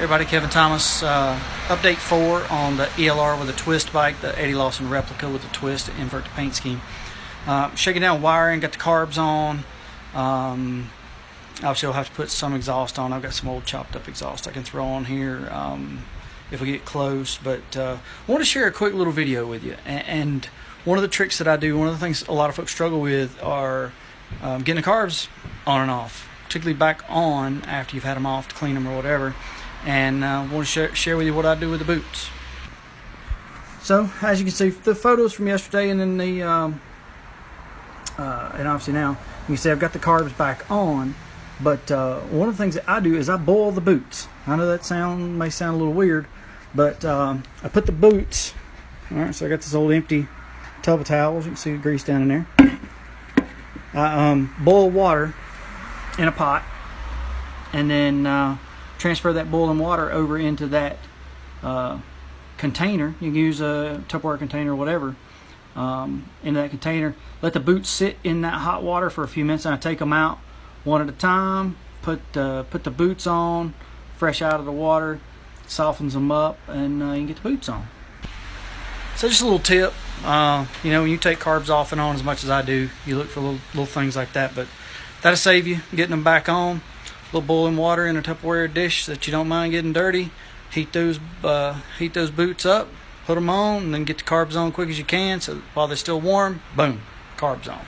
Everybody, Kevin Thomas, update 4 on the ELR with a twist bike, the Eddie Lawson replica with the twist to invert the paint scheme. Shaking down wiring, got the carbs on. Obviously I'll have to put some exhaust on. I've got some old chopped up exhaust I can throw on here if we get close, but I want to share a quick little video with you. And one of the tricks that I do, one of the things a lot of folks struggle with are getting the carbs on and off, particularly back on after you've had them off to clean them or whatever. And I want to share with you what I do with the boots. So as you can see, the photos from yesterday and then the and obviously now you can see I've got the carbs back on, but one of the things that I do is I boil the boots. I know that may sound a little weird, but I put the boots, alright, so I got this old empty tub of towels, you can see the grease down in there. I boil water in a pot and then transfer that boiling water over into that container. You can use a Tupperware container or whatever, into that container. Let the boots sit in that hot water for a few minutes, and I take them out one at a time. Put the boots on, fresh out of the water, softens them up, and you can get the boots on. So just a little tip. You know, when you take carbs off and on as much as I do, you look for little things like that, but that'll save you getting them back on. A little boiling water in a Tupperware dish that you don't mind getting dirty. Heat those boots up, put them on, and then get the carbs on quick as you can. So while they're still warm, boom, carbs on.